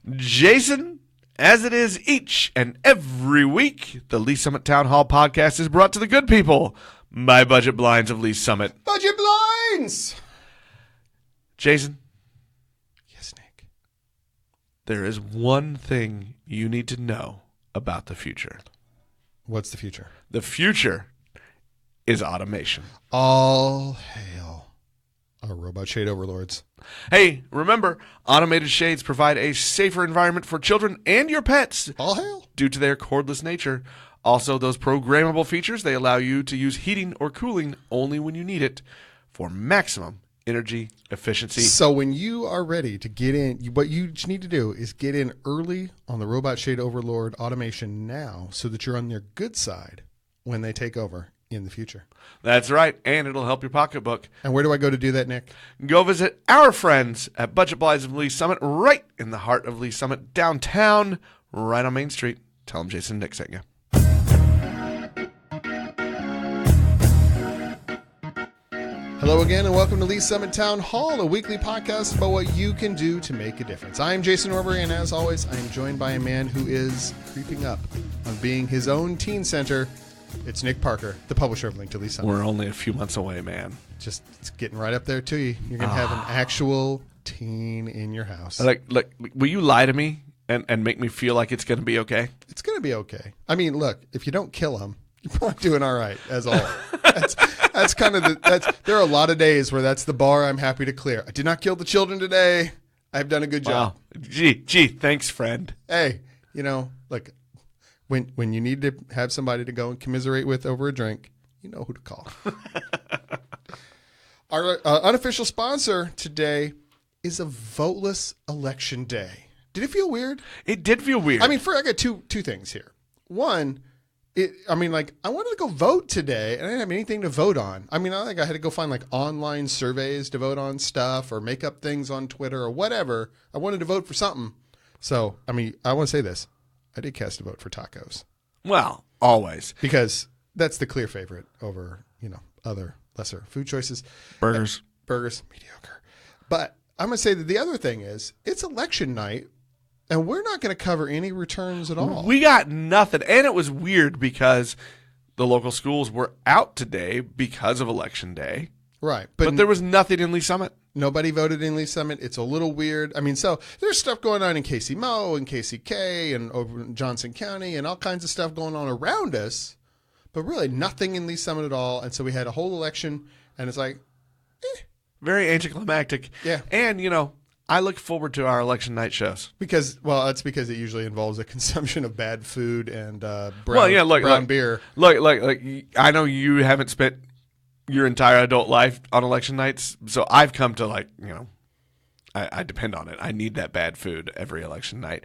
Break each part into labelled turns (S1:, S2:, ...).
S1: Jason, as it is each and every week, the Lee Summit Town Hall podcast is brought to the good people by Budget Blinds of Lee Summit.
S2: Budget Blinds!
S1: Jason.
S2: Yes, Nick.
S1: There is one thing you need to know about the future.
S2: What's the future?
S1: The future is automation.
S2: All hail our robot shade overlords.
S1: Hey, remember, automated shades provide a safer environment for children and your pets.
S2: All hail.
S1: Due to their cordless nature. Also, those programmable features, they allow you to use heating or cooling only when you need it for maximum energy efficiency.
S2: So when you are ready to get in, what you need to do is get in early on the robot shade overlord automation now so that you're on their good side when they take over in the future.
S1: That's right, and it'll help your pocketbook.
S2: And where do I go to do that, Nick?
S1: Go visit our friends at Budget Blinds of Lee Summit, right in the heart of Lee Summit, downtown, right on Main Street. Tell them Jason and Nick sent you.
S2: Hello again, and welcome to Lee Summit Town Hall, a weekly podcast about what you can do to make a difference. I am Jason Orbury, and as always, I am joined by a man who is creeping up on being his own teen center. It's Nick Parker, the publisher of Link to Lee Summit.
S1: We're only a few months away, man.
S2: Just it's getting right up there to you. You're going to have an actual teen in your house.
S1: Like, will you lie to me and make me feel like it's going to be okay?
S2: It's going to be okay. I mean, look, if you don't kill him, you're probably doing all right, as all. That's kind of there are a lot of days where that's the bar I'm happy to clear. I did not kill the children today. I've done a good job.
S1: Wow. Gee, thanks, friend.
S2: Hey, look, when you need to have somebody to go and commiserate with over a drink, you know who to call. Our unofficial sponsor today is a voteless election day. Did it feel weird?
S1: It did feel weird.
S2: I mean, I got two things here. One, I wanted to go vote today, and I didn't have anything to vote on. I mean, I think I had to go find online surveys to vote on stuff or make up things on Twitter or whatever. I wanted to vote for something. So, I mean, I want to say this. I did cast a vote for tacos.
S1: Well, always.
S2: Because that's the clear favorite over, other lesser food choices.
S1: Burgers,
S2: mediocre. But I'm going to say that the other thing is it's election night, and we're not going to cover any returns at all.
S1: We got nothing. And it was weird because the local schools were out today because of Election Day.
S2: Right.
S1: But there was nothing in Lee Summit.
S2: Nobody voted in Lee Summit. It's a little weird. I mean, so there's stuff going on in Casey Mo and KCK and over in Johnson County and all kinds of stuff going on around us, but really nothing in Lee Summit at all. And so we had a whole election, and it's like,
S1: Very anticlimactic.
S2: Yeah.
S1: And, I look forward to our election night shows.
S2: That's because it usually involves a consumption of bad food and brown beer.
S1: Look, I know you haven't spent your entire adult life on election nights, so I've come to I depend on it. I need that bad food every election night.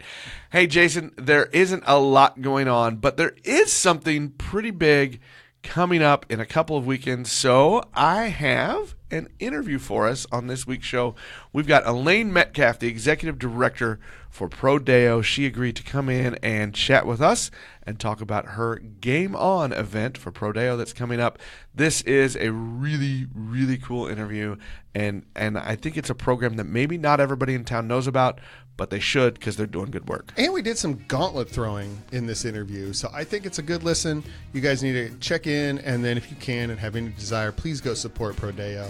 S1: Hey, Jason, there isn't a lot going on, but there is something pretty big coming up in a couple of weekends, so I have an interview for us on this week's show. We've got Elaine Metcalf, the executive director for Prodeo. She agreed to come in and chat with us and talk about her Game On event for Prodeo that's coming up. This is a really, really cool interview, and I think it's a program that maybe not everybody in town knows about, but they should because they're doing good work.
S2: And we did some gauntlet throwing in this interview, so I think it's a good listen. You guys need to check in, and then if you can and have any desire, please go support Prodeo.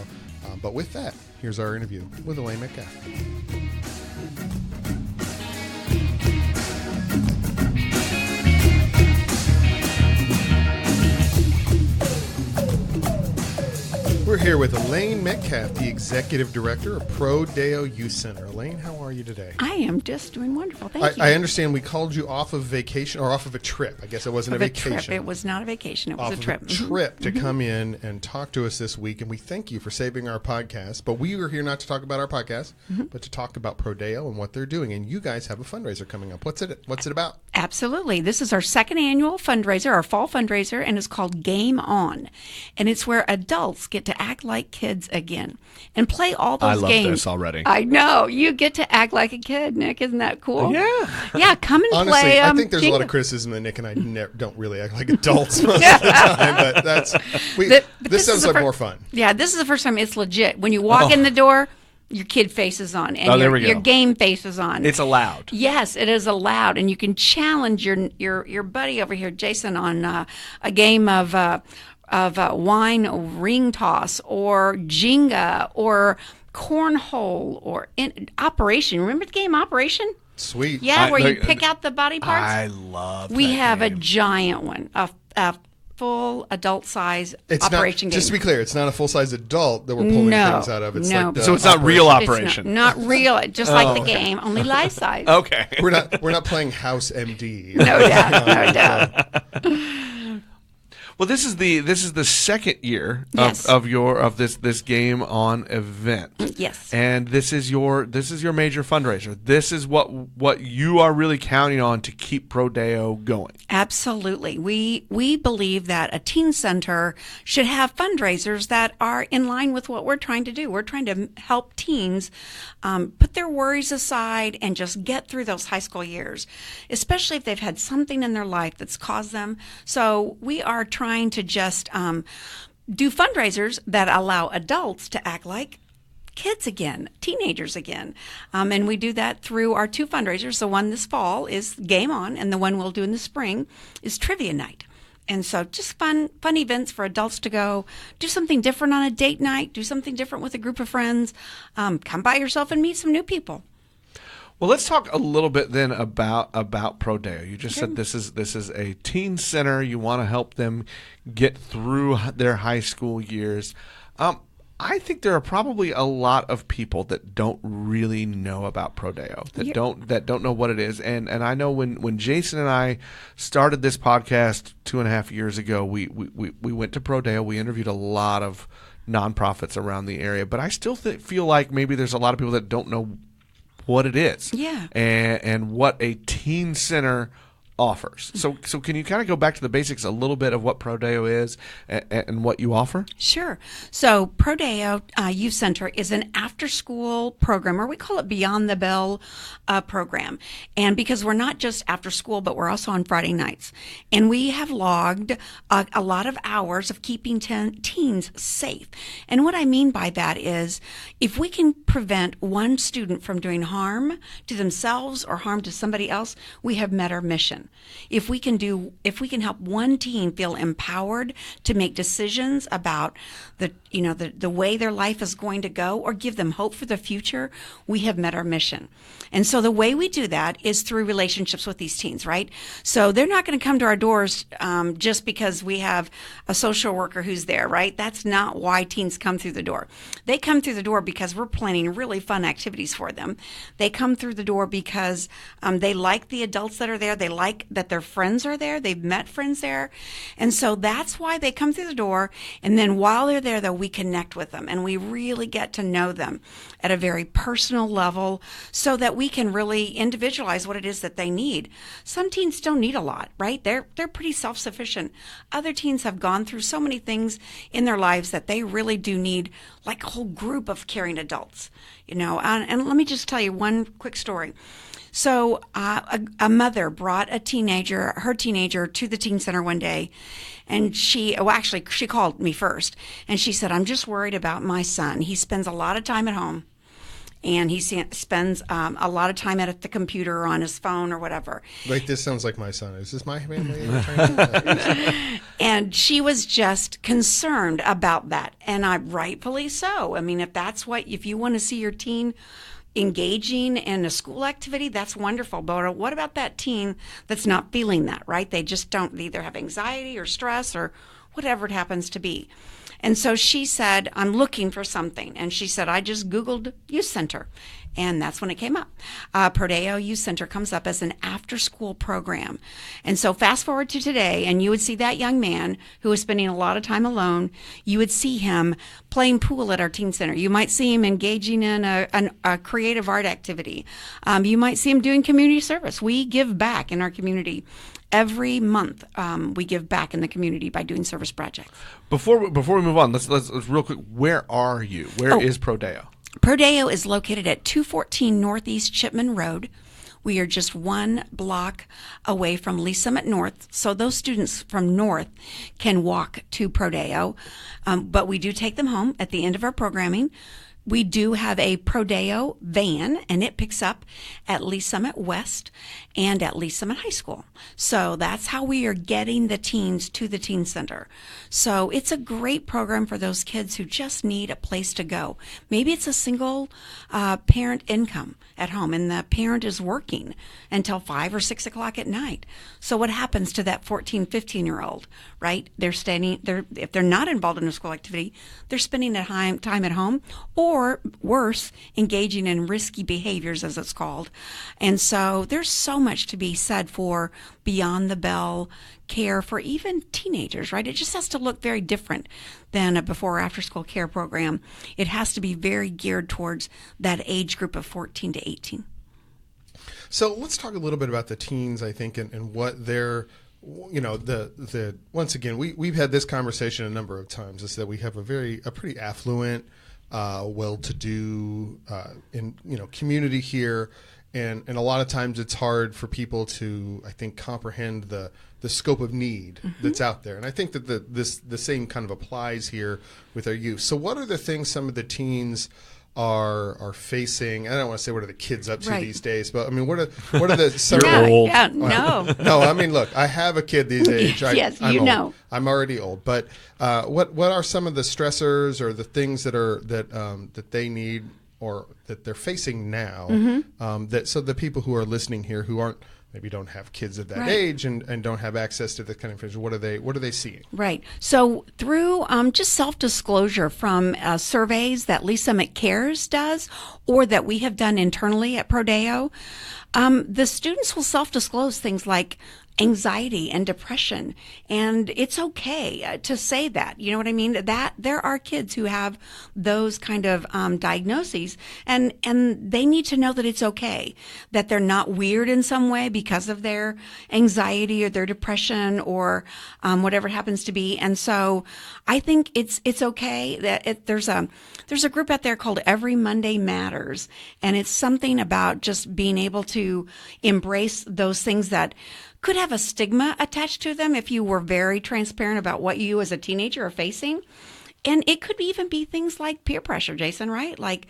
S2: But with that, here's our interview with Elaine Metcalf. We're here with Elaine Metcalf, the Executive Director of Prodeo Youth Center. Elaine, how are you today?
S3: I am just doing wonderful. Thank you.
S2: I understand we called you off of vacation or off of a trip. I guess it wasn't a vacation.
S3: Trip. It was not a vacation. It was a trip.
S2: To come in and talk to us this week, and we thank you for saving our podcast. But we are here not to talk about our podcast, but to talk about Prodeo and what they're doing. And you guys have a fundraiser coming up. What's it about?
S3: Absolutely. This is our second annual fundraiser, our fall fundraiser, and it's called Game On. And it's where adults get to act like kids again and play all those games.
S1: I love this already.
S3: I know. You get to act like a kid, Nick. Isn't that cool?
S1: Yeah.
S3: Yeah, come and
S2: Honestly,
S3: play.
S2: I think there's a lot of criticism that Nick and I don't really act like adults most of the time, but this sounds like more fun.
S3: Yeah, this is the first time it's legit. When you walk in the door, your kid faces on, and
S1: Oh, there we go.
S3: your game faces on.
S1: It's allowed.
S3: Yes, it is allowed, and you can challenge your buddy over here, Jason, on a game of wine ring toss or Jenga or cornhole or Operation. Remember the game Operation?
S2: Sweet.
S3: Yeah, where you pick out the body parts.
S1: I love.
S3: We have a
S1: game.
S3: giant one, a full adult size Operation
S2: not,
S3: game.
S2: Just to be clear, it's not a full size adult that we're pulling things out of. It's
S3: no.
S2: like the
S1: So it's not real
S3: It's
S1: operation.
S3: not real, just like the game, only life size.
S1: Okay.
S2: We're not playing House MD.
S3: No doubt, no doubt.
S1: Well, this is the second year
S3: Yes.
S1: of this game on event.
S3: Yes.
S1: And this is your major fundraiser. This is what you are really counting on to keep Prodeo going.
S3: Absolutely. We believe that a teen center should have fundraisers that are in line with what we're trying to do. We're trying to help teens put their worries aside and just get through those high school years, especially if they've had something in their life that's caused them. So we are trying to just do fundraisers that allow adults to act like kids again, teenagers again. And we do that through our two fundraisers. The one this fall is Game On, and the one we'll do in the spring is Trivia Night. And so just fun events for adults to go, do something different on a date night, do something different with a group of friends, come by yourself and meet some new people.
S1: Well, let's talk a little bit then about Prodeo. You just said this is a teen center. You want to help them get through their high school years. I think there are probably a lot of people that don't really know about Prodeo, that don't know what it is. And I know when Jason and I started this podcast 2.5 years ago, we went to Prodeo. We interviewed a lot of nonprofits around the area, but I still feel like maybe there's a lot of people that don't know what it is, and what a teen center offers. So can you kind of go back to the basics a little bit of what Prodeo is and what you offer?
S3: Sure. So Prodeo Youth Center is an after-school program, or we call it Beyond the Bell program. And because we're not just after school, but we're also on Friday nights. And we have logged a lot of hours of keeping teens safe. And what I mean by that is if we can prevent one student from doing harm to themselves or harm to somebody else, we have met our mission. If we can help one teen feel empowered to make decisions about the way their life is going to go, or give them hope for the future, we have met our mission. And so the way we do that is through relationships with these teens, right? So they're not going to come to our doors just because we have a social worker who's there, right? That's not why teens come through the door. They come through the door because we're planning really fun activities for them. They come through the door because they like the adults that are there. They like that their friends are there. They've met friends there. And so that's why they come through the door. And then while they're there, though, we connect with them and we really get to know them at a very personal level so that we can really individualize what it is that they need. Some teens don't need a lot, right? They're pretty self-sufficient. Other teens have gone through so many things in their lives that they really do need like a whole group of caring adults, and let me just tell you one quick story. So a mother brought her teenager to the teen center one day, and she called me first, and she said, "I'm just worried about my son. He spends a lot of time at home, and he spends a lot of time at the computer or on his phone or whatever."
S2: Like, this sounds like my son. Is this my family?
S3: And she was just concerned about that, and rightfully so. I mean, if you want to see your teen engaging in a school activity, that's wonderful. But what about that teen that's not feeling that, right? They just don't either have anxiety or stress or whatever it happens to be. And so she said, "I'm looking for something." And she said, "I just Googled youth center." And that's when it came up. Prodeo Youth Center comes up as an after-school program. And so fast forward to today, and you would see that young man who was spending a lot of time alone. You would see him playing pool at our teen center. You might see him engaging in a creative art activity. You might see him doing community service. We give back in our community. Every month, we give back in the community by doing service projects.
S1: Before we move on, let's real quick. Where are you? Where is Prodeo?
S3: Prodeo is located at 214 Northeast Chipman Road. We are just 1 block away from Lee Summit North, so those students from North can walk to Prodeo. But we do take them home at the end of our programming. we do have a Prodeo van, and it picks up at Lee Summit West and at Lee Summit High School. So that's how we are getting the teens to the teen center. So it's a great program for those kids who just need a place to go. Maybe it's a single parent income at home, and the parent is working until 5 or 6 o'clock at night. So what happens to that 14, 15-year-old, right? If they're not involved in a school activity, they're spending time at home, or worse, engaging in risky behaviors, as it's called. And so there's so much to be said for beyond the bell care for even teenagers, right? It just has to look very different than a before or after school care program. It has to be very geared towards that age group of 14 to 18.
S2: So let's talk a little bit about the teens, I think, and what they're, once again, we've had this conversation a number of times, is that we have a pretty affluent, well-to-do, community here. And a lot of times it's hard for people to, I think, comprehend the scope of need that's out there. And I think that the same kind of applies here with our youth. So what are the things some of the teens are facing? I don't want to say what are the kids up to these days, but I mean, what are the some
S1: You're old.
S3: Yeah, no.
S2: No, I mean, look, I have a kid these age.
S3: Yes,
S2: I'm
S3: you
S2: old.
S3: know.
S2: I'm already old. But what are some of the stressors or the things that they need or that they're facing now, so the people who are listening here who maybe don't have kids at that age and don't have access to this kind of information, what are they seeing?
S3: Right. So through just self-disclosure from surveys that Lee Summit Cares does, or that we have done internally at Prodeo, the students will self-disclose things like anxiety and depression, and it's okay to say that. You know what I mean? That there are kids who have those kind of diagnoses, and they need to know that it's okay, that they're not weird in some way because of their anxiety or their depression or whatever it happens to be. And so I think it's okay that there's a group out there called Every Monday Matters, and it's something about just being able to embrace those things that could have a stigma attached to them if you were very transparent about what you as a teenager are facing. And it could even be things like peer pressure, Jason, right? Like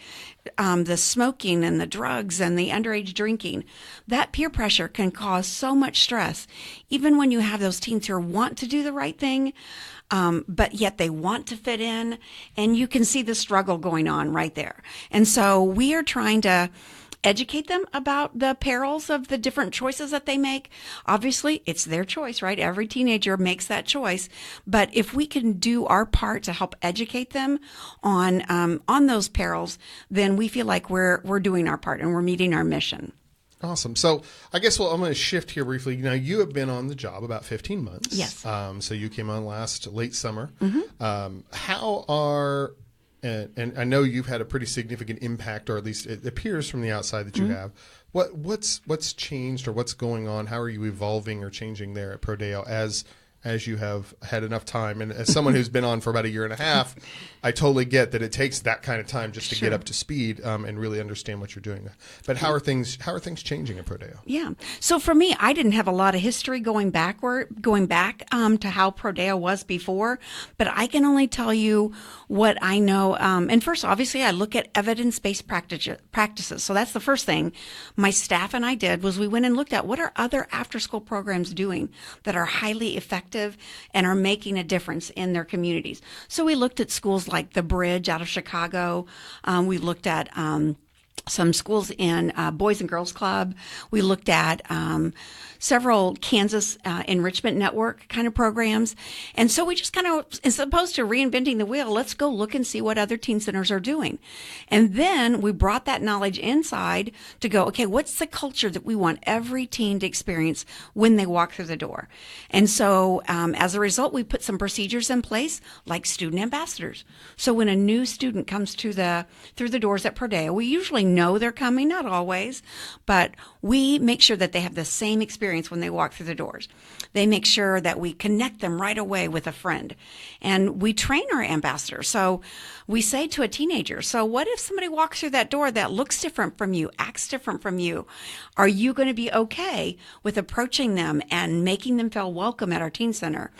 S3: the smoking and the drugs and the underage drinking. That peer pressure can cause so much stress, even when you have those teens who want to do the right thing, but yet they want to fit in. And you can see the struggle going on right there. And so we are trying to educate them about the perils of the different choices that they make. Obviously, it's their choice, right? Every teenager makes that choice. But if we can do our part to help educate them on those perils, then we feel like we're doing our part and we're meeting our mission.
S2: Awesome. So I guess I'm going to shift here briefly. Now, you have been on the job about 15 months.
S3: Yes.
S2: So you came on late summer. How are and I know you've had a pretty significant impact, or at least it appears from the outside that you have. What's changed, or what's going on? How are you evolving or changing there at Prodeo as you have had enough time? And as someone who's been on for about a year and a half, I totally get that it takes that kind of time just to get up to speed and really understand what you're doing. But how are things changing at Prodeo?
S3: Yeah. So for me, I didn't have a lot of history going back to how Prodeo was before, but I can only tell you what I know. And first, obviously, I look at evidence-based practices. So that's the first thing my staff and I did was we went and looked at what are other after-school programs doing that are highly effective and are making a difference in their communities. So we looked at schools like The Bridge out of Chicago. We looked at some schools in Boys and Girls Club. We looked at several Kansas enrichment network kind of programs. And so we just kind of, as opposed to reinventing the wheel, let's go look and see what other teen centers are doing. And then we brought that knowledge inside to go, okay, what's the culture that we want every teen to experience when they walk through the door? And so as a result, we put some procedures in place like student ambassadors. So when a new student comes through the doors at Prodeo, we usually know they're coming, not always, but we make sure that they have the same experience when they walk through the doors. They make sure that we connect them right away with a friend. And we train our ambassadors. So we say to a teenager, so what if somebody walks through that door that looks different from you, acts different from you? Are you going to be okay with approaching them and making them feel welcome at our teen center?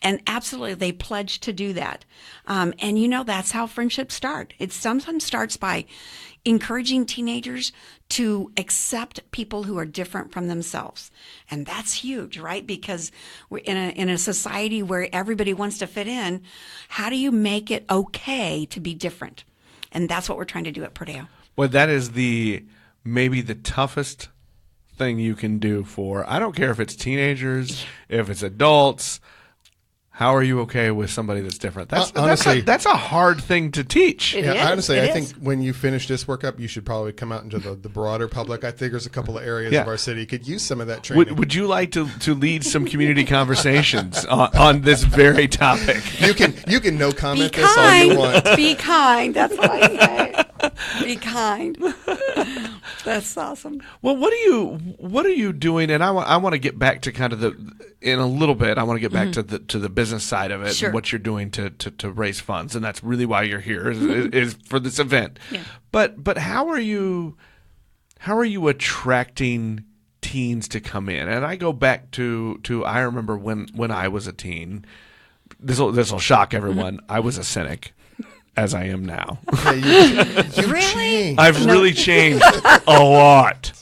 S3: And absolutely, they pledge to do that. And you know, that's how friendships start. It sometimes starts by encouraging teenagers to accept people who are different from themselves. And that's huge, right? Because we're in a society where everybody wants to fit in. How do you make it okay to be different? And that's what we're trying to do at Prodeo.
S1: Well, that is maybe the toughest thing you can do for, I don't care if it's teenagers, if it's adults. How are you okay with somebody that's different? Honestly, that's a hard thing to teach.
S2: Honestly, I think when you finish this workup, you should probably come out into the broader public. I think there's a couple of areas of our city could use some of that training.
S1: Would you like to lead some community conversations on this very topic?
S2: You can no comment this all you want.
S3: Be kind. That's what I say. Be kind. That's awesome.
S1: Well, what are you doing? And I want to get back to kind of in a little bit. I want to get back to the business side of it,
S3: Sure.
S1: and what you're doing to raise funds, and that's really why you're here is for this event.
S3: Yeah.
S1: But how are you attracting teens to come in? And I go back to I remember when I was a teen. This will shock everyone. I was a cynic. As I am now.
S2: You
S3: Really?
S1: I've really changed a lot.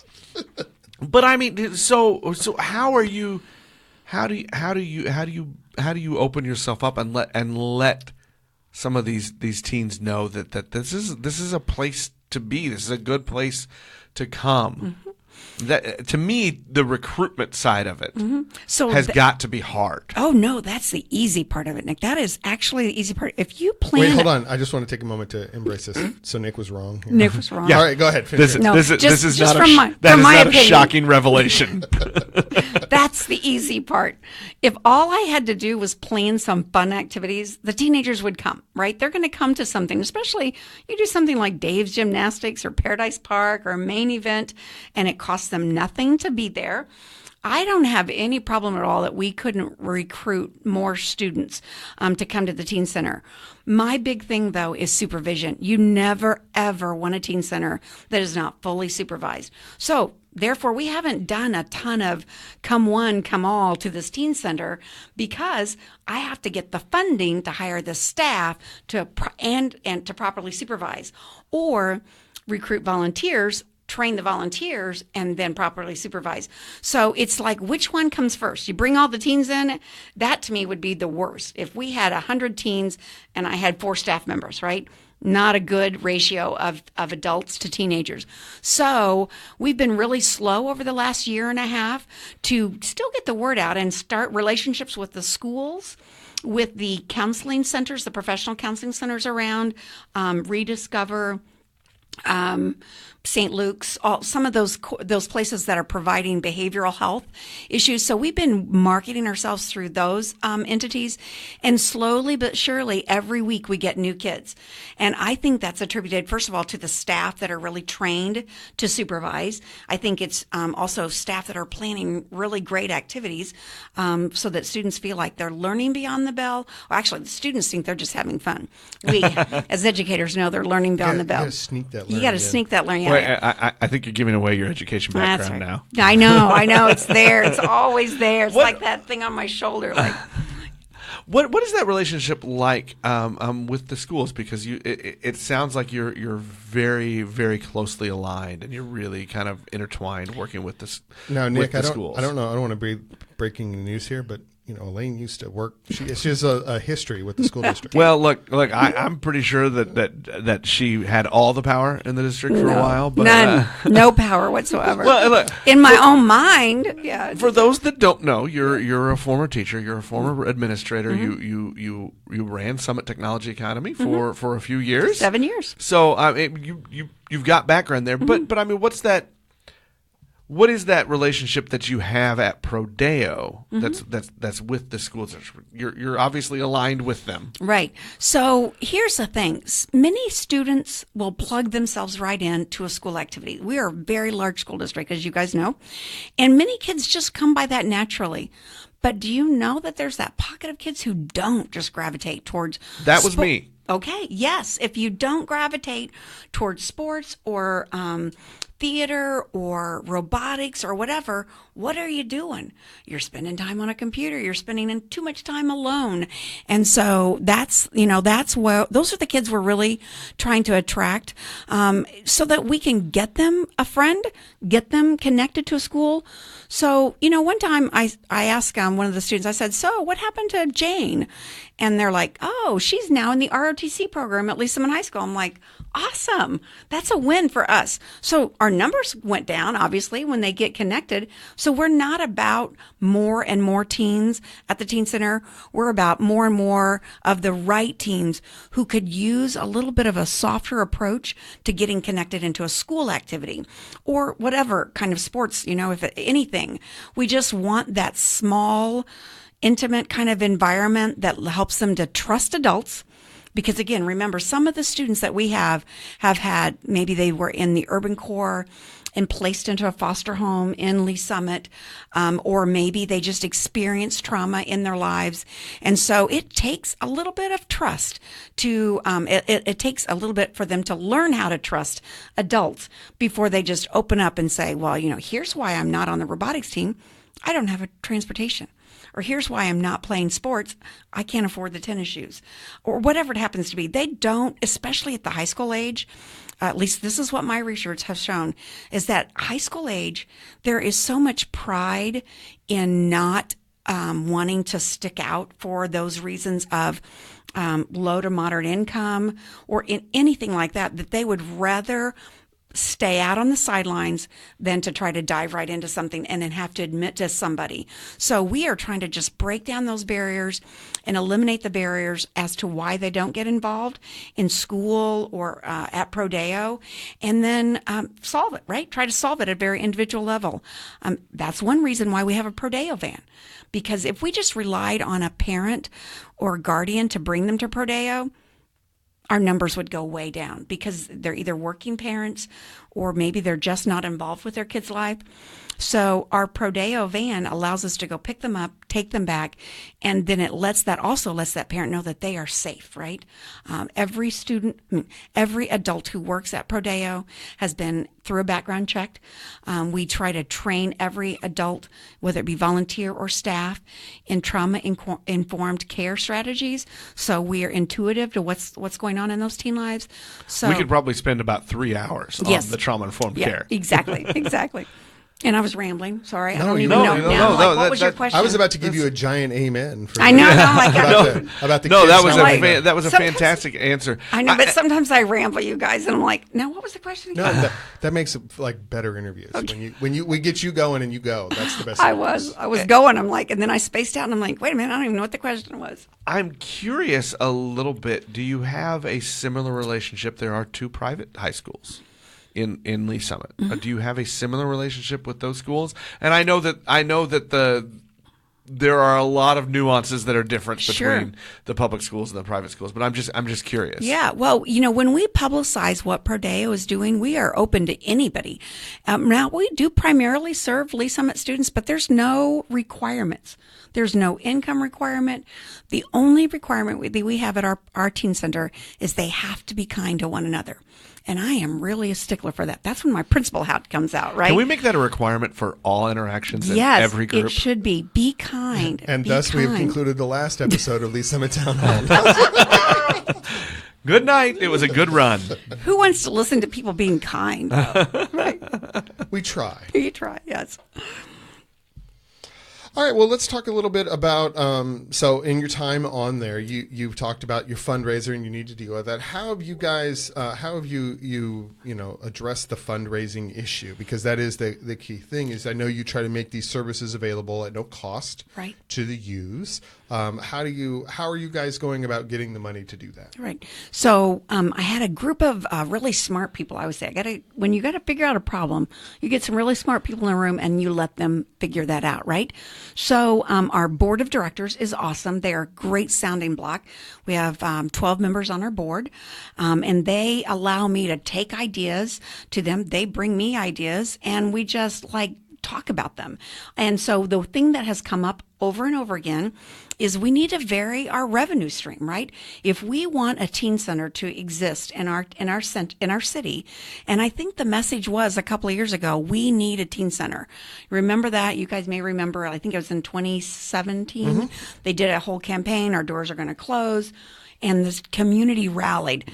S1: But I mean, so how do you open yourself up and let some of these teens know that this is a place to be. This is a good place to come.
S3: Mm-hmm.
S1: That, to me, the recruitment side of it
S3: So
S1: has got to be hard.
S3: Oh no, that's the easy part of it, Nick. That is actually the easy part. If you plan,
S2: Wait, hold on. I just want to take a moment to embrace this. So Nick was wrong here.
S3: Nick was wrong.
S1: Yeah.
S2: All right, go ahead.
S1: This
S2: Finish it.
S1: is
S3: just
S1: not
S3: from my
S1: a
S3: opinion.
S1: shocking revelation.
S3: That's the easy part. If all I had to do was plan some fun activities, the teenagers would come, right? They're going to come to something, especially you do something like Dave's Gymnastics or Paradise Park or a main event, and it costs them nothing to be there. I don't have any problem at all that we couldn't recruit more students to come to the teen center. My big thing, though, is supervision. You never, ever want a teen center that is not fully supervised. So therefore, we haven't done a ton of come one, come all to this teen center because I have to get the funding to hire the staff and to properly supervise or recruit volunteers, train the volunteers, and then properly supervise. So it's like, which one comes first? You bring all the teens in? That to me would be the worst. If we had 100 teens and I had 4 staff members, right? Not a good ratio of adults to teenagers. So we've been really slow over the last year and a half to still get the word out and start relationships with the schools, with the counseling centers, the professional counseling centers around, Rediscover, St. Luke's, some of those places that are providing behavioral health issues. So we've been marketing ourselves through those entities, and slowly but surely every week we get new kids. And I think that's attributed, first of all, to the staff that are really trained to supervise. I think it's also staff that are planning really great activities so that students feel like they're learning beyond the bell. Well, actually, the students think they're just having fun. We, as educators, know they're learning beyond the bell. You got to sneak that learning.
S1: Wait, I think you're giving away your education background now.
S3: I know. It's there. It's always there. It's like that thing on my shoulder. Like,
S1: what is that relationship like with the schools? Because it sounds like you're very, very closely aligned, and you're really kind of intertwined working with this.
S2: Now, Nick,
S1: schools.
S2: I don't know. I don't want to be breaking news here, but Elaine used to work. She has a history with the school district.
S1: Well, look, I'm pretty sure that she had all the power in the district for a while, but
S3: none, no power whatsoever.
S1: Well, look,
S3: in my own mind, yeah.
S1: For those that don't know, you're a former teacher, you're a former administrator. You ran Summit Technology Academy for a few years,
S3: 7 years.
S1: So you've got background there, but I mean, what is that relationship that you have at Prodeo that's with the school district? You're obviously aligned with them.
S3: Right. So here's the thing. Many students will plug themselves right into a school activity. We are a very large school district, as you guys know, and many kids just come by that naturally. But do you know that there's that pocket of kids who don't just gravitate towards
S1: That was me.
S3: Okay, yes. If you don't gravitate towards sports or theater or robotics or whatever, what are you doing? You're spending time on a computer. You're spending too much time alone. And so that's where those are the kids we're really trying to attract, so that we can get them a friend, get them connected to a school. So, one time I asked one of the students, I said, so what happened to Jane? And they're like, oh, she's now in the ROTC program at Lee Summit High School. I'm like, awesome. That's a win for us. So our numbers went down, obviously, when they get connected. So we're not about more and more teens at the Teen Center. We're about more and more of the right teens who could use a little bit of a softer approach to getting connected into a school activity or whatever kind of sports, if anything. We just want that small, intimate kind of environment that helps them to trust adults. Because again, remember, some of the students that we have had, maybe they were in the urban core and placed into a foster home in Lee Summit, or maybe they just experienced trauma in their lives. And so it takes a little bit of trust to, it takes a little bit for them to learn how to trust adults before they just open up and say, well, here's why I'm not on the robotics team. I don't have a transportation. Or here's why I'm not playing sports. I can't afford the tennis shoes. Or whatever it happens to be. They don't, especially at the high school age, at least this is what my research has shown, is that high school age, there is so much pride in not wanting to stick out for those reasons of low to moderate income or in anything like that, that they would rather stay out on the sidelines than to try to dive right into something and then have to admit to somebody. So we are trying to just break down those barriers and eliminate the barriers as to why they don't get involved in school or at Prodeo, and then solve it, right? Try to solve it at a very individual level. That's one reason why we have a Prodeo van. Because if we just relied on a parent or a guardian to bring them to Prodeo, our numbers would go way down because they're either working parents or maybe they're just not involved with their kid's life. So our Prodeo van allows us to go pick them up, take them back, and then it also lets that parent know that they are safe, right? Every adult who works at Prodeo has been through a background check. We try to train every adult, whether it be volunteer or staff, in trauma-informed care strategies. So we are intuitive to what's going on in those teen lives. So
S1: we could probably spend about 3 hours on the trauma-informed care.
S3: Exactly. And I was rambling. Sorry.
S2: No,
S3: I don't
S2: you
S3: even
S2: weren't.
S3: know now.
S1: No,
S3: what was your question?
S2: I was about to give you a giant amen. For
S3: I know.
S2: about the
S1: No,
S2: kids.
S1: that was a fantastic answer.
S3: I know, but sometimes I ramble, you guys, and I'm like, no, what was the question again?
S2: No, that makes it like better interviews. Okay. When we get you going and you go, that's the best.
S3: I was going. I'm like, and then I spaced out, and I'm like, wait a minute, I don't even know what the question was.
S1: I'm curious a little bit. Do you have a similar relationship? There are 2 private high schools in Lee Summit.
S3: Mm-hmm.
S1: Do you have a similar relationship with those schools? And I know that there are a lot of nuances that are different between the public schools and the private schools, but I'm just curious.
S3: Yeah, well, when we publicize what Prodeo is doing, we are open to anybody. Now, we do primarily serve Lee Summit students, but there's no requirements. There's no income requirement. The only requirement we have at our teen center is they have to be kind to one another. And I am really a stickler for that. That's when my principal hat comes out, right?
S1: Can we make that a requirement for all interactions in
S3: yes,
S1: every group?
S3: It should be. Be kind.
S2: And thus we have concluded the last episode of Lee Summit Town Hall.
S1: Good night. It was a good run.
S3: Who wants to listen to people being kind? Right.
S2: We try.
S3: You try, yes.
S2: All right, well, let's talk a little bit about, so in your time on there, you've talked about your fundraiser and you need to deal with that. How have you guys, addressed the fundraising issue? Because that is the key thing is I know you try to make these services available at no cost to the youths. How are you guys going about getting the money to do that?
S3: Right. So I had a group of really smart people. I would say when you got to figure out a problem, you get some really smart people in a room and you let them figure that out, right? So our board of directors is awesome. They are a great sounding block. We have 12 members on our board, and they allow me to take ideas to them. They bring me ideas, and we just talk about them. And so the thing that has come up over and over again is we need to vary our revenue stream, right? If we want a teen center to exist in our city, and I think the message was a couple of years ago, we need a teen center. Remember that? You guys may remember, I think it was in 2017. They did a whole campaign, our doors are going to close, and this community rallied.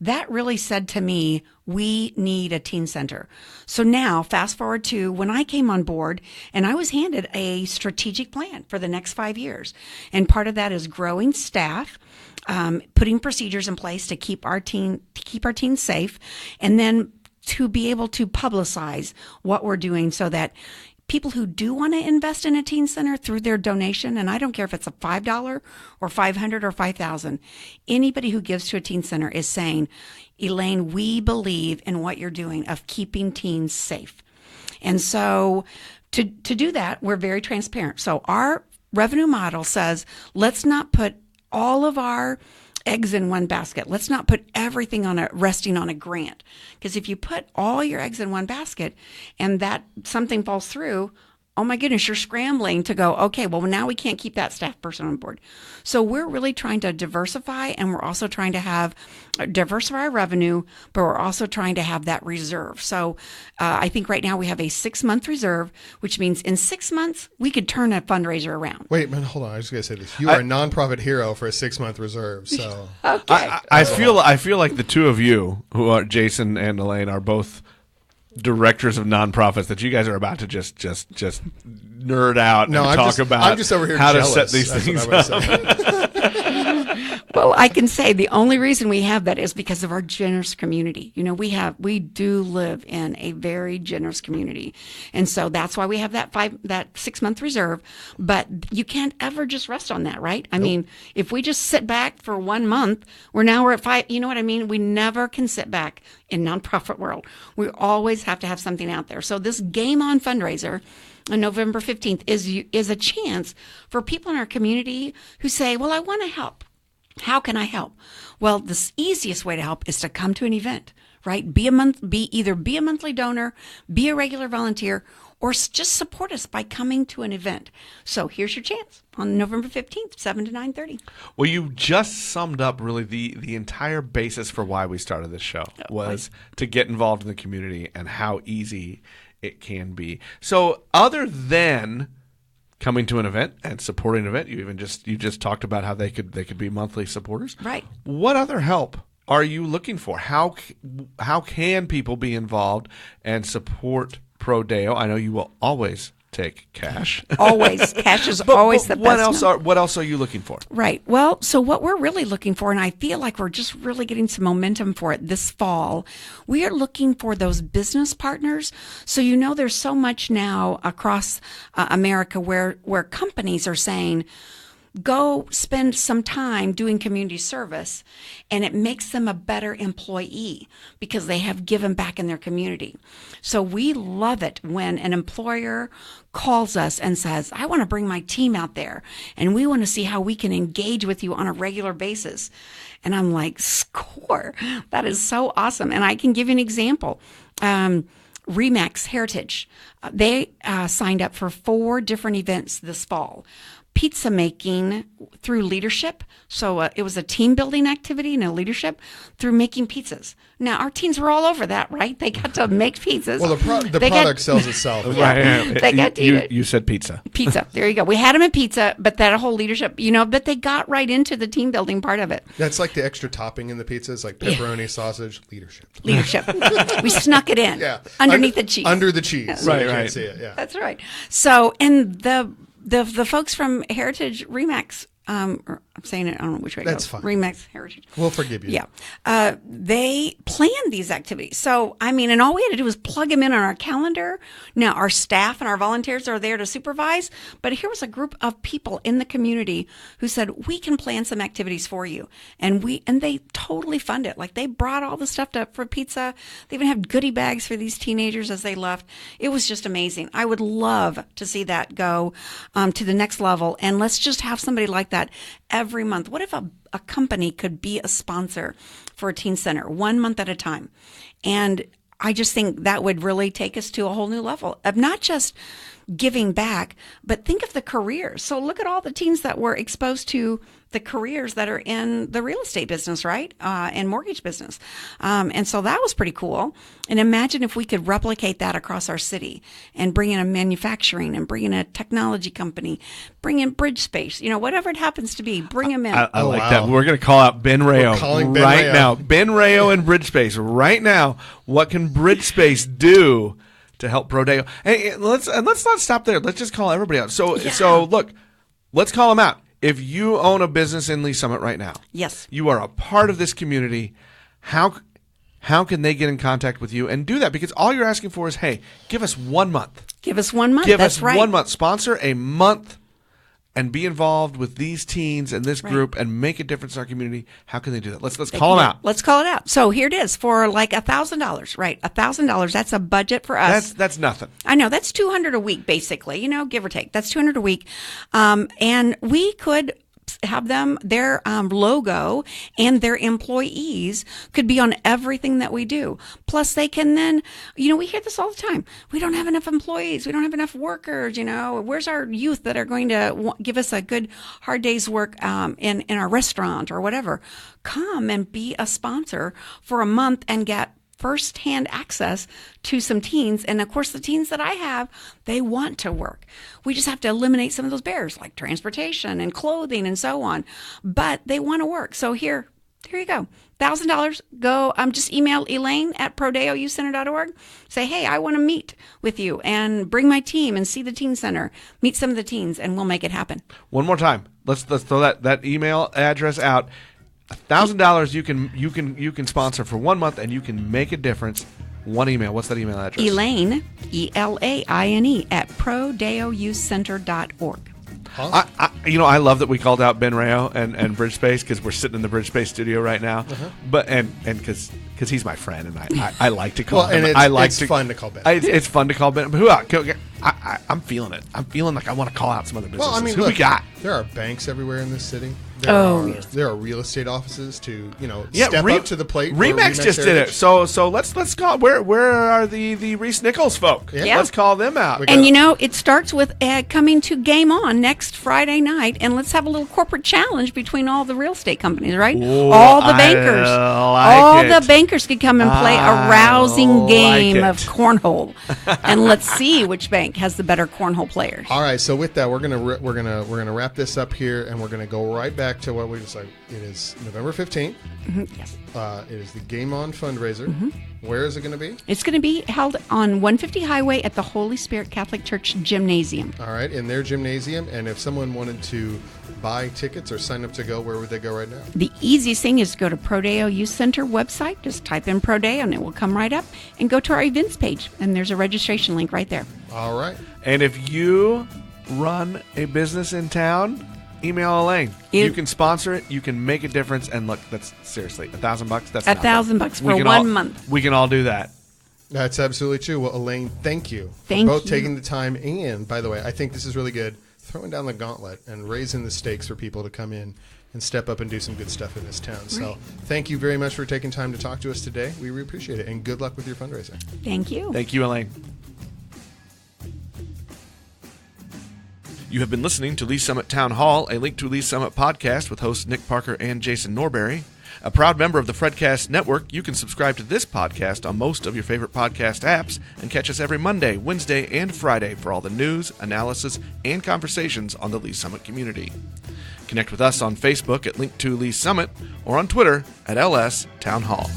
S3: That really said to me, we need a teen center. So now, fast forward to when I came on board, and I was handed a strategic plan for the next 5 years. And part of that is growing staff, putting procedures in place to keep our teens safe, and then to be able to publicize what we're doing so that people who do want to invest in a teen center through their donation, and I don't care if it's a $5 or $500 or $5,000, anybody who gives to a teen center is saying, Elaine, we believe in what you're doing of keeping teens safe. And so to do that, we're very transparent. So our revenue model says, let's not put all of our eggs in one basket. Let's not put everything resting on a grant. Because if you put all your eggs in one basket and that something falls through, oh my goodness, you're scrambling to go, okay, well, now we can't keep that staff person on board. So we're really trying to diversify, and we're also trying to diversify our revenue, but we're also trying to have that reserve. So I think right now we have a 6-month reserve, which means in 6 months, we could turn a fundraiser around.
S2: Wait, man, hold on. I was going to say this. You are a nonprofit hero for a 6-month reserve. So
S3: Okay.
S1: I feel like the two of you, who are Jason and Elaine, are both directors of nonprofits, that you guys are about to just nerd out and talk about.
S2: I'm just over here
S1: how
S2: jealous.
S1: To set these things up.
S3: Well, I can say the only reason we have that is because of our generous community. You know, we do live in a very generous community. And so that's why we have that 6-month reserve, but you can't ever just rest on that, right? I mean, if we just sit back for 1 month, we're at 5, you know what I mean? We never can sit back in nonprofit world. We always have to have something out there. So this Game On fundraiser on November 15th is a chance for people in our community who say, well, I want to help. How can I help? Well, the easiest way to help is to come to an event, right? Either be a monthly donor, be a regular volunteer, or just support us by coming to an event. So here's your chance on November 15th, 7 to 9:30.
S1: Well, you just summed up really the entire basis for why we started this show was to get involved in the community and how easy it can be. So other than coming to an event and supporting an event, you just talked about how they could be monthly supporters.
S3: Right.
S1: What other help are you looking for? How can people be involved and support Prodeo? I know you will always take cash.
S3: Always. Cash is always the best.
S1: What else are you looking for?
S3: Right. Well, so what we're really looking for, and I feel like we're just really getting some momentum for it this fall, we are looking for those business partners. So there's so much now across America where companies are saying, go spend some time doing community service, and it makes them a better employee because they have given back in their community. So we love it when an employer calls us and says, I want to bring my team out there and we want to see how we can engage with you on a regular basis. And I'm like, score. That is so awesome. And I can give you an example. Remax Heritage, they signed up for 4 different events this fall. Pizza making through leadership. So it was a team building activity and a leadership through making pizzas. Now, our teens were all over that, right? They got to make pizzas.
S2: Well, the product sells itself.
S1: Right.
S3: They got to eat it.
S1: You said pizza.
S3: Pizza. There you go. We had them in pizza, but that whole leadership, but they got right into the team building part of it.
S2: That's like the extra topping in the pizzas, like pepperoni, sausage, leadership.
S3: We snuck it in.
S2: Yeah.
S3: Underneath the cheese.
S2: Under the cheese. So
S1: Right,
S2: you
S1: right.
S2: can't see it. Yeah.
S3: That's right. So, and the folks from Heritage Remax, I'm saying it, I don't know which way it
S2: That's
S3: goes.
S2: fine.
S3: Remax Heritage.
S2: We'll forgive you.
S3: Yeah. They planned these activities. So, and all we had to do was plug them in on our calendar. Now, our staff and our volunteers are there to supervise, but here was a group of people in the community who said, we can plan some activities for you. And they totally fund it. Like, they brought all the stuff for pizza. They even have goodie bags for these teenagers as they left. It was just amazing. I would love to see that go to the next level. And let's just have somebody like that every month. What if a company could be a sponsor for a teen center 1 month at a time? And I just think that would really take us to a whole new level of not just giving back, but think of the careers. So look at all the teens that were exposed to the careers that are in the real estate business, right? And mortgage business. And so that was pretty cool. And imagine if we could replicate that across our city and bring in a manufacturing and bring in a technology company, bring in bridge space, whatever it happens to be, bring them in.
S1: I like that. We're going to call out Ben Rayo right now. Ben Rayo and Bridge Space right now. What can Bridge Space do to help Prodeo? Hey, let's not stop there. Let's just call everybody out. So look, let's call them out. If you own a business in Lee Summit right now,
S3: yes,
S1: you are a part of this community. How can they get in contact with you and do that? Because all you're asking for is, hey, give us 1 month.
S3: Give us 1 month.
S1: Give
S3: That's
S1: us
S3: right.
S1: 1 month. Sponsor a month and be involved with these teens and this group and make a difference in our community. How can they do that? Let's call them out.
S3: Let's call it out. So here it is for like $1,000, right? $1,000. That's a budget for us.
S1: That's nothing.
S3: I know that's $200 a week, basically. Give or take. That's $200 a week, and we could have them, their logo and their employees could be on everything that we do. Plus they can then, we hear this all the time. We don't have enough employees. We don't have enough workers. Where's our youth that are going to give us a good hard day's work in our restaurant or whatever? Come and be a sponsor for a month and get first-hand access to some teens. And of course, the teens that I have, they want to work. We just have to eliminate some of those barriers like transportation and clothing and so on. But they want to work. So here you go. $1,000. Go, just email Elaine at prodeoucenter.org. Say, hey, I want to meet with you and bring my team and see the teen center, meet some of the teens, and we'll make it happen.
S1: One more time. Let's throw that email address out. $1,000 you can sponsor for 1 month and you can make a difference. One email. What's that email address?
S3: Elaine, Elaine at prodeoucenter.org.
S1: I love that we called out Ben Rayo and Bridge Space because we're sitting in the Bridge Space studio right now. But and because he's my friend and I like to call him.
S2: It's fun to call Ben.
S1: It's fun to call Ben. But who else? I'm feeling it. I'm feeling like I want to call out some other businesses. Who we got?
S2: There are banks everywhere in this city.
S3: Yes.
S2: There are real estate offices to step up to the plate.
S1: Remax just did it. So let's call. Where are the Reese Nichols folk?
S3: Yeah.
S1: Let's call them out.
S3: And it starts with coming to Game On next Friday night, and let's have a little corporate challenge between all the real estate companies, right?
S1: Ooh,
S3: all the bankers,
S1: the
S3: bankers could come and play a rousing game of cornhole, and let's see which bank has the better cornhole players.
S2: All right. So with that, we're gonna wrap this up here, and we're gonna go right back to what we decided. It is November 15th.
S3: Yes.
S2: It is the Game On fundraiser. Where is it going to be?
S3: It's going to be held on 150 Highway at the Holy Spirit Catholic Church Gymnasium.
S2: All right, in their gymnasium. And if someone wanted to buy tickets or sign up to go, where would they go right now?
S3: The easiest thing is to go to Prodeo Youth Center website. Just type in Prodeo and it will come right up. And go to our events page. And there's a registration link right there.
S2: All right.
S1: And if you run a business in town, email Elaine. You can sponsor it. You can make a difference. And look, that's seriously $1,000. That's
S3: $1,000 for 1 month.
S1: We can all do that.
S2: That's absolutely true. Well, Elaine, thank you for both taking the time. And by the way, I think this is really good. Throwing down the gauntlet and raising the stakes for people to come in and step up and do some good stuff in this town. Right. So thank you very much for taking time to talk to us today. We really appreciate it. And good luck with your fundraising.
S3: Thank you.
S1: Thank you, Elaine. You have been listening to Lee Summit Town Hall, a Link to Lee Summit podcast with hosts Nick Parker and Jason Norberry. A proud member of the Fredcast Network, you can subscribe to this podcast on most of your favorite podcast apps and catch us every Monday, Wednesday, and Friday for all the news, analysis, and conversations on the Lee Summit community. Connect with us on Facebook at Link to Lee Summit or on Twitter at LS Town Hall.